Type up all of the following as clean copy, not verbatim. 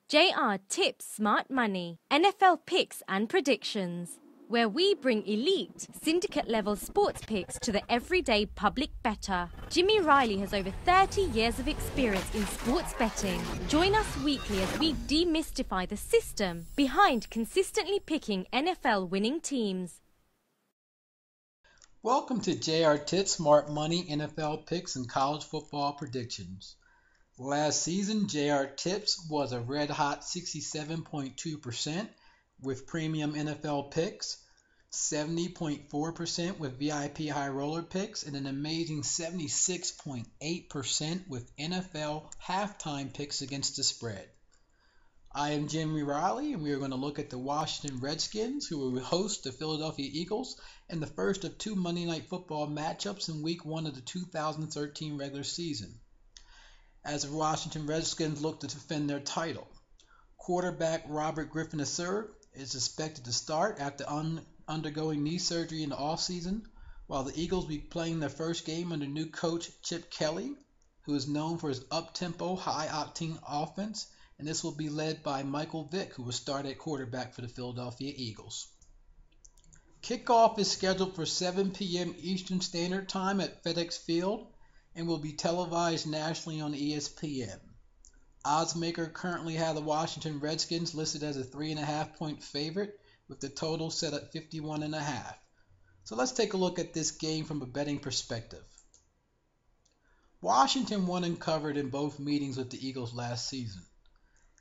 JR Tips Smart Money, NFL Picks and Predictions, where we bring elite, syndicate-level sports picks to the everyday public bettor. Jimmy Riley has over 30 years of experience in sports betting. Join us weekly as we demystify the system behind consistently picking NFL winning teams. Welcome to JR Tips Smart Money, NFL Picks, and College Football Predictions. Last season, JR Tips was a red-hot 67.2% with premium NFL picks, 70.4% with VIP high roller picks, and an amazing 76.8% with NFL halftime picks against the spread. I am Jimmy Riley, and we are going to look at the Washington Redskins, who will host the Philadelphia Eagles in the first of two Monday Night Football matchups in Week 1 of the 2013 regular season, as the Washington Redskins look to defend their title. Quarterback Robert Griffin III is expected to start after undergoing knee surgery in the offseason, while the Eagles will be playing their first game under new coach Chip Kelly, who is known for his up-tempo, high-octane offense, and this will be led by Vick, who will start at quarterback for the Philadelphia Eagles. Kickoff is scheduled for 7 p.m. Eastern Standard Time at FedEx Field and will be televised nationally on ESPN. Oddsmakers currently have the Washington Redskins listed as a 3.5-point favorite, with the total set at 51.5. So let's take a look at this game from a betting perspective. Washington won and covered in both meetings with the Eagles last season.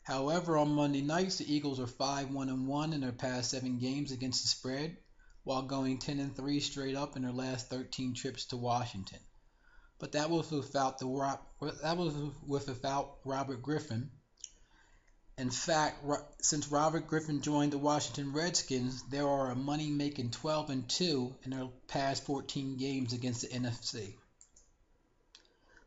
However, on Monday nights, the Eagles are 5-1-1 in their past 7 games against the spread, while going 10-3 straight up in their last 13 trips to Washington. But that was without Robert Griffin. In fact, since Robert Griffin joined the Washington Redskins, they are a money-making 12-2 in their past 14 games against the NFC.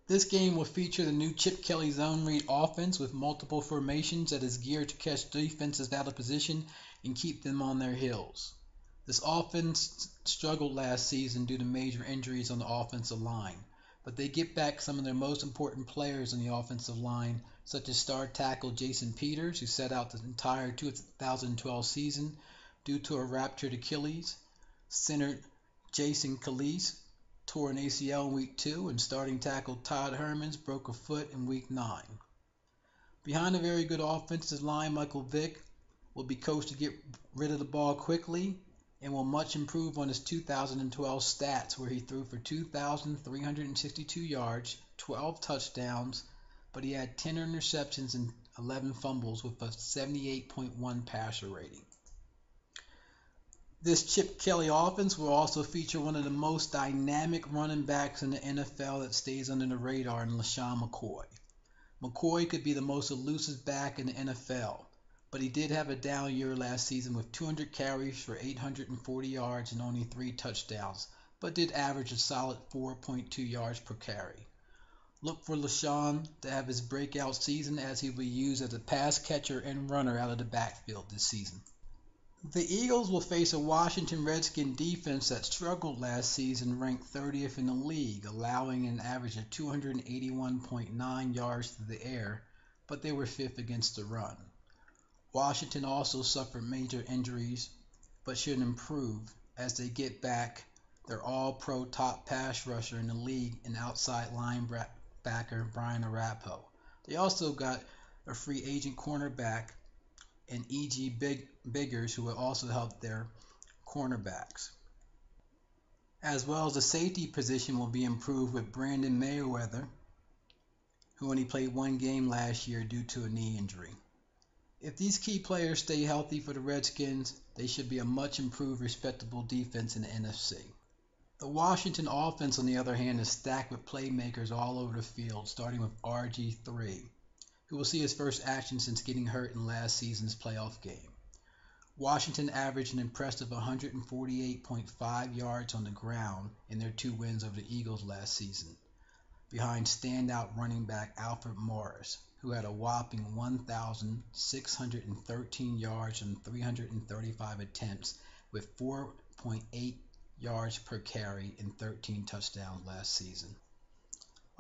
This game will feature the new Chip Kelly zone read offense with multiple formations that is geared to catch defenses out of position and keep them on their heels. This offense struggled last season due to major injuries on the offensive line, but they get back some of their most important players on the offensive line, such as star tackle Jason Peters, who sat out the entire 2012 season due to a ruptured Achilles, center Jason Calise tore an ACL in Week 2, and starting tackle Todd Hermans broke a foot in Week 9. Behind a very good offensive line, Vick will be coached to get rid of the ball quickly and will much improve on his 2012 stats, where he threw for 2,362 yards, 12 touchdowns, but he had 10 interceptions and 11 fumbles with a 78.1 passer rating. This Chip Kelly offense will also feature one of the most dynamic running backs in the NFL that stays under the radar in Lesean Mccoy. Mccoy could be the most elusive back in the NFL, but he did have a down year last season with 200 carries for 840 yards and only 3 touchdowns, but did average a solid 4.2 yards per carry. Look for Lesean to have his breakout season, as he will be used as a pass catcher and runner out of the backfield this season. The Eagles will face a Washington Redskins defense that struggled last season, ranked 30th in the league, allowing an average of 281.9 yards through the air, but they were 5th against the run. Washington also suffered major injuries, but should improve as they get back their all-pro top pass rusher in the league and outside linebacker Brian Orakpo. They also got a free agent cornerback and E.G. Biggers, who will also help their cornerbacks. As well as the safety position will be improved with Brandon Meriweather, who only played 1 game last year due to a knee injury. If these key players stay healthy for the Redskins, they should be a much improved, respectable defense in the NFC. The Washington offense, on the other hand, is stacked with playmakers all over the field, starting with RG3, who will see his first action since getting hurt in last season's playoff game. Washington averaged an impressive 148.5 yards on the ground in their 2 wins over the Eagles last season, behind standout running back Alfred, who had a whopping 1,613 yards and 335 attempts with 4.8 yards per carry and 13 touchdowns last season.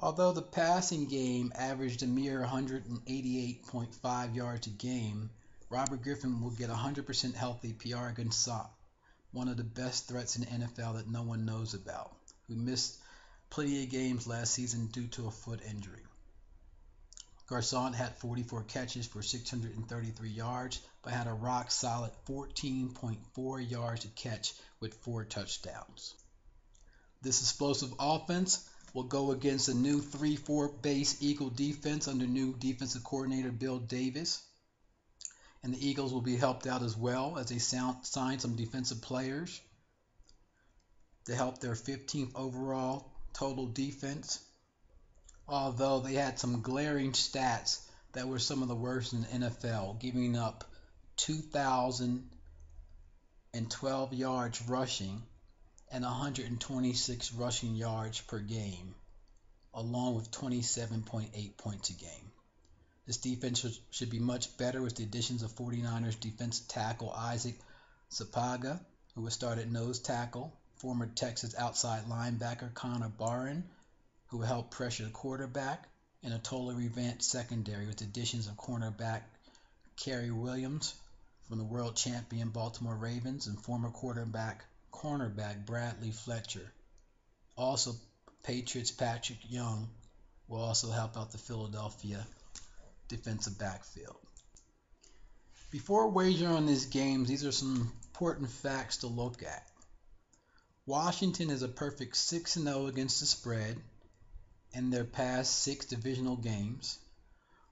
Although the passing game averaged a mere 188.5 yards a game, Robert Griffin will get 100% healthy PR Gonzalez, one of the best threats in the NFL that no one knows about, who missed plenty of games last season due to a foot injury. Garcon had 44 catches for 633 yards, but had a rock-solid 14.4 yards to catch with 4 touchdowns. This explosive offense will go against a new 3-4 base Eagle defense under new defensive coordinator Bill Davis. And the Eagles will be helped out as well as they sign some defensive players to help their 15th overall total defense. Although they had some glaring stats that were some of the worst in the NFL, giving up 2,012 yards rushing and 126 rushing yards per game, along with 27.8 points a game. This defense should be much better with the additions of 49ers defensive tackle Isaac Sopoaga, who will start at nose tackle, former Texas outside linebacker Connor Barron, who will help pressure the quarterback, and a totally revamped secondary with the additions of cornerback Cary William from the world champion Baltimore Ravens and former cornerback Bradley Fletcher. Also, Patriots Patrick Young will also help out the Philadelphia defensive backfield. Before wagering on these games, these are some important facts to look at. Washington is a perfect 6-0 against the spread in their past 6 divisional games.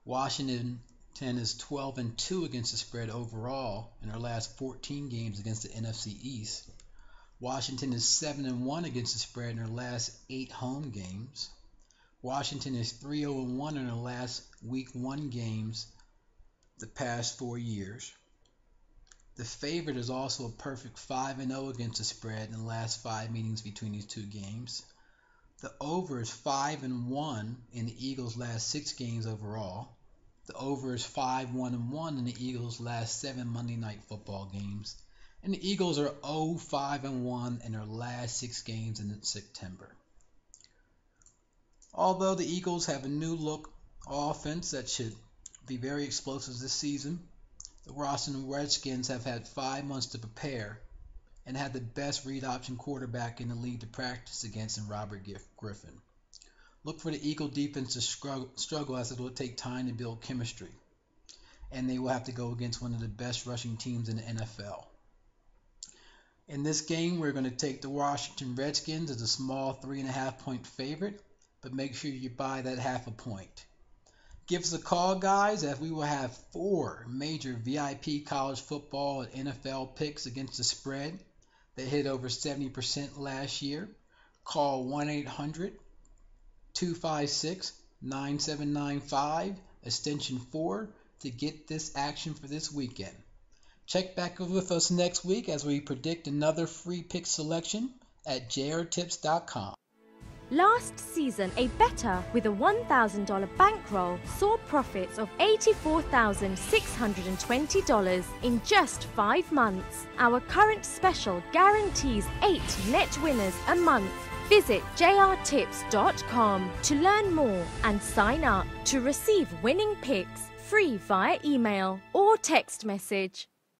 Washington is 12-2 against the spread overall in their last 14 games against the NFC East. Washington is 7-1 against the spread in their last 8 home games. Washington is 3-0-1 in their last Week 1 games the past 4 years. The favorite is also a perfect 5-0 against the spread in the last 5 meetings between these 2 games. The over is 5-1 in the Eagles' last 6 games overall. The over is 5-1-1 in the Eagles' last 7 Monday Night Football games. And the Eagles are 0-5-1 in their last 6 games in September. Although the Eagles have a new look offense that should be very explosive this season, the Washington Redskins have had 5 months to prepare and had the best read option quarterback in the league to practice against in Robert Griffin. Look for the Eagle defense to struggle as it will take time to build chemistry, and they will have to go against one of the best rushing teams in the NFL. In this game, we're going to take the Washington Redskins as a small 3.5-point favorite, but make sure you buy that half a point. Give us a call, guys, as we will have 4 major VIP college football and NFL picks against the spread that hit over 70% last year. Call 1-800-256-9795, extension 4, to get this action for this weekend. Check back with us next week as we predict another free pick selection at jrtips.com. Last season, a bettor with a $1,000 bankroll saw profits of $84,620 in just 5 months. Our current special guarantees 8 net winners a month. Visit jrtips.com to learn more and sign up to receive winning picks free via email or text message.